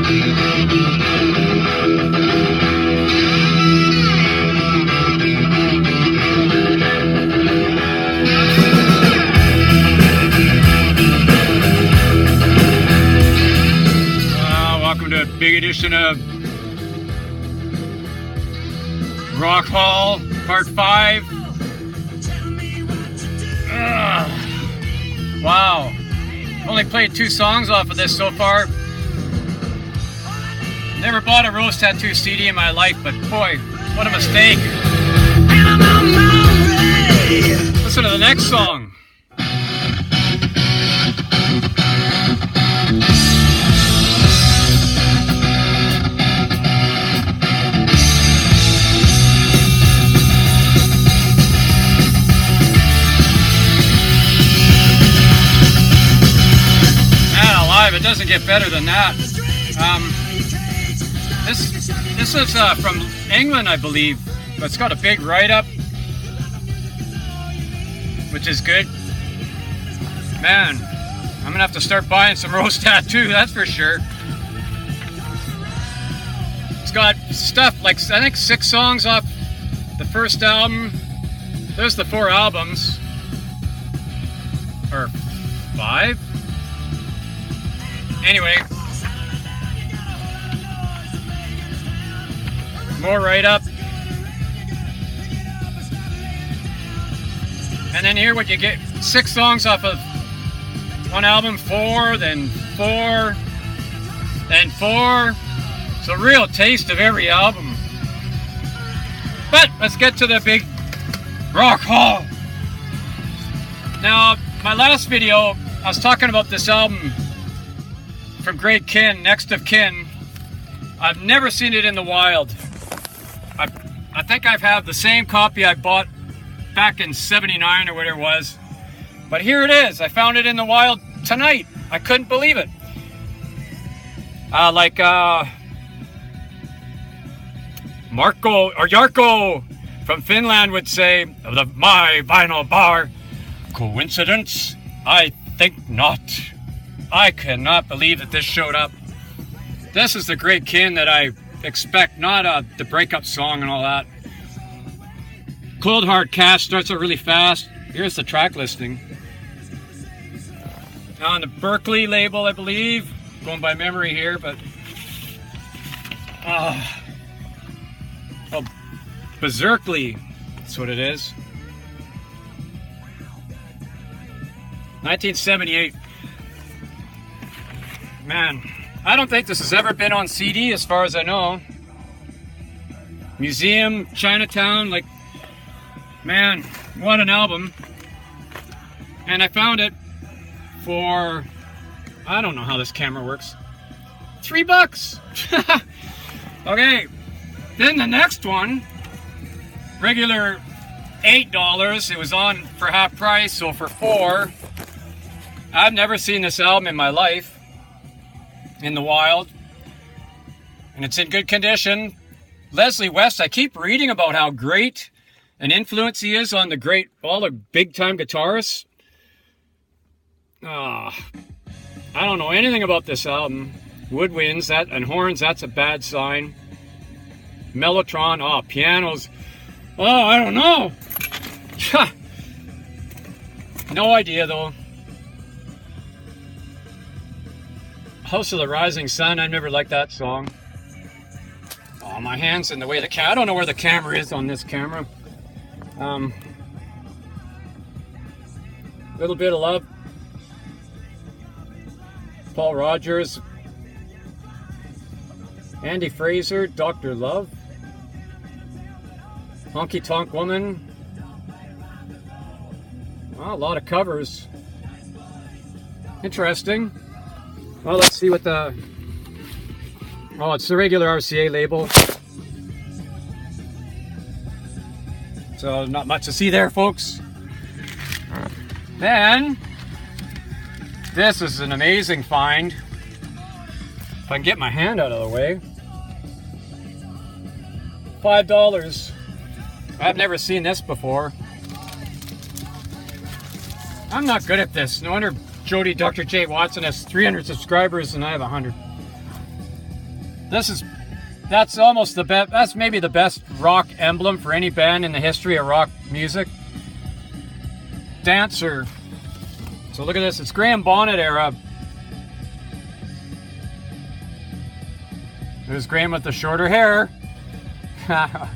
Welcome to a big edition of Rawk Haul, Part 5. Wow. Only played 2 songs off of this so far. Never bought a Rose Tattoo CD in my life, but boy, what a mistake. Listen to the next song. It doesn't get better than that. This is from England, I believe, but it's got a big write-up, which is good. Man, I'm gonna have to start buying some Rose Tattoo, that's for sure. It's got stuff like, I think 6 songs off the first album. There's the 4 albums, or 5. Anyway, more write-up, and then here what you get, 6 songs off of one album, 4, then 4, then 4. It's a real taste of every album. But let's get to the big Rawk Haul. Now, my last video, I was talking about this album from Great Kin, Next of Kin. I've never seen it in the wild. I think I've had the same copy I bought back in '79 or whatever it was. But here it is. I found it in the wild tonight. I couldn't believe it. Marco or Jarkko from Finland would say, my vinyl bar. Coincidence? I think not. I cannot believe that this showed up. This is the Great Kin that I expect, not the breakup song and all that. Cold Hard Cash starts out really fast. Here's the track listing. On the Berkeley label, I believe. Going by memory here, but... oh, Berserkly, that's what it is. 1978. Man, I don't think this has ever been on CD as far as I know. Museum, Chinatown, like, man, what an album. And I found it for, I don't know how this camera works, $3. Okay, then the next one, regular $8. It was on for half price, so for $4. I've never seen this album in my life. In the wild, and it's in good condition. Leslie West, I keep reading about how great an influence he is on all the big time guitarists. I don't know anything about this album. Woodwinds and horns, that's a bad sign. Mellotron, pianos, I don't know. No idea though. House of the Rising Sun, I never liked that song. Oh, my hand's in the way of the camera. I don't know where the camera is on this camera. Little Bit of Love. Paul Rogers. Andy Fraser, Dr. Love. Honky Tonk Woman. Oh, a lot of covers. Interesting. Well, let's see what the... oh, it's the regular RCA label. So, not much to see there, folks. Then, this is an amazing find. If I can get my hand out of the way. $5. I've never seen this before. I'm not good at this. No wonder Jody Dr. J Watson has 300 subscribers and I have 100. That's almost the best. That's maybe the best rock emblem for any band in the history of rock music. Dancer. So look at this. It's Graham Bonnet era. There's Graham with the shorter hair. Let's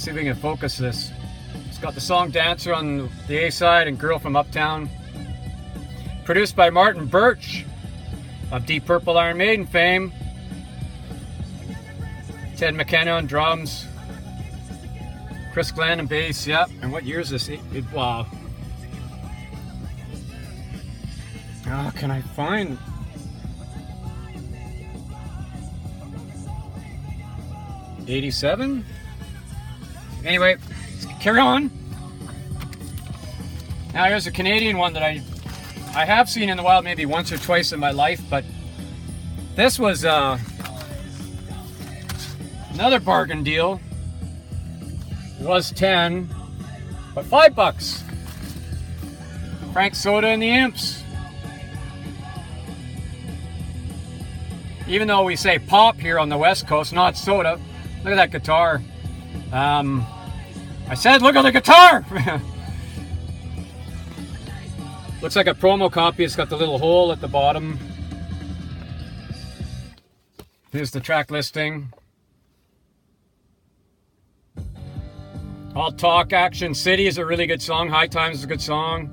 see if we can focus this. It's got the song Dancer on the A side and Girl from Uptown. Produced by Martin Birch of Deep Purple, Iron Maiden fame. Ted McKenna on drums. Chris Glenn on bass, yep. And what year is this? Wow. Oh, can I find... '87? Anyway, carry on. Now here's a Canadian one that I have seen in the wild maybe once or twice in my life, but this was another bargain deal. It was 10, but $5. Frank Soda and the Imps. Even though we say pop here on the West Coast, not soda. Look at that guitar. I said, look at the guitar! Looks like a promo copy. It's got the little hole at the bottom. Here's the track listing. All Talk, Action City is a really good song. High Times is a good song.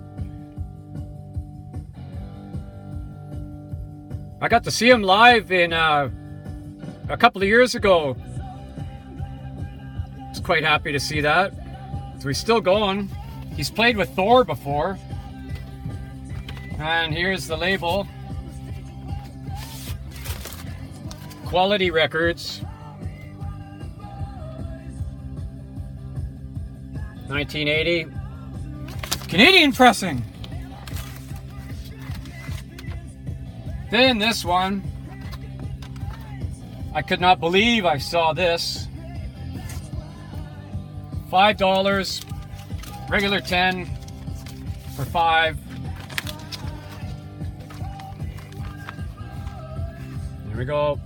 I got to see him live in a couple of years ago. I was quite happy to see that. So he's still going. He's played with Thor before. And here's the label. Quality Records. 1980. Canadian pressing. Then this one. I could not believe I saw this. $5. Regular 10 for 5. Here we go.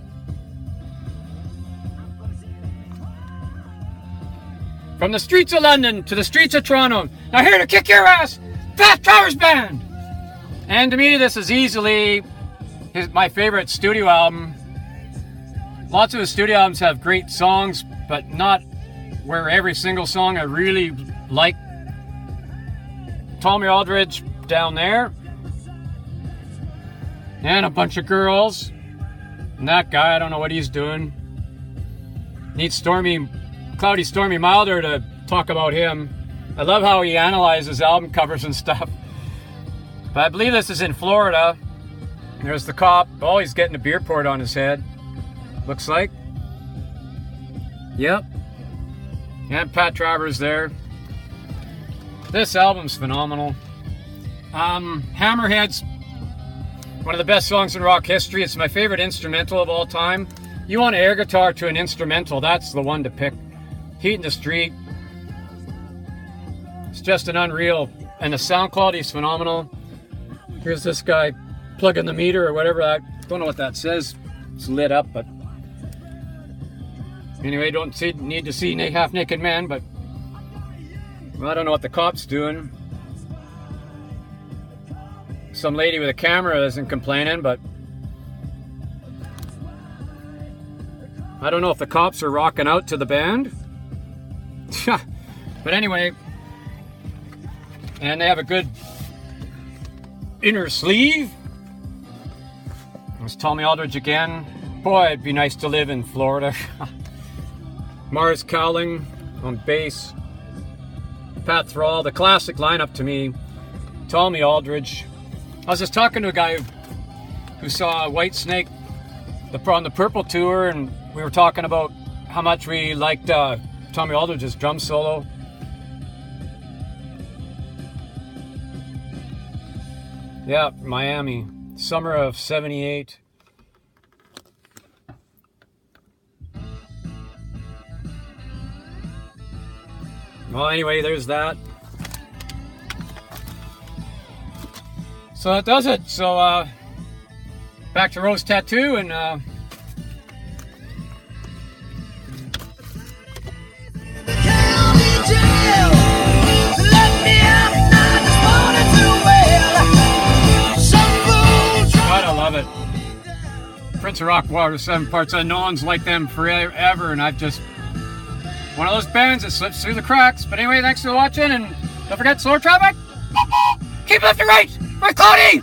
From the streets of London to the streets of Toronto. Now here to kick your ass, Fat Towers Band. And to me, this is easily my favorite studio album. Lots of his studio albums have great songs, but not where every single song I really like. Tommy Aldridge down there. And a bunch of girls. And that guy, I don't know what he's doing. Needs Cloudy Stormy Milder to talk about him. I love how he analyzes album covers and stuff. But I believe this is in Florida. There's the cop. Oh, he's getting a beer poured on his head. Looks like. Yep. And Pat Travers there. This album's phenomenal. Hammerhead's one of the best songs in rock history. It's my favorite instrumental of all time. You want an air guitar to an instrumental, that's the one to pick. Heat in the Street. It's just an unreal. And the sound quality is phenomenal. Here's this guy plugging the meter or whatever. I don't know what that says. It's lit up, but anyway, don't need to see half naked man, but well, I don't know what the cop's doing. Some lady with a camera isn't complaining, but I don't know if the cops are rocking out to the band. But anyway, and they have a good inner sleeve. There's Tommy Aldridge again. Boy, it'd be nice to live in Florida. Mars Cowling on bass. Pat Thrall, the classic lineup to me. Tommy Aldridge. I was just talking to a guy who saw Whitesnake on the Purple tour, and we were talking about how much we liked Tommy Aldridge's drum solo. Yeah, Miami, summer of '78. Well, anyway, there's that. So that does it. So back to Rose Tattoo and God, I love it. Prince of Rock Water, 7 parts. No one's like them forever, and I've just one of those bands that slips through the cracks. But anyway, thanks for watching, and don't forget, slower traffic. Keep left and right. We're Cody.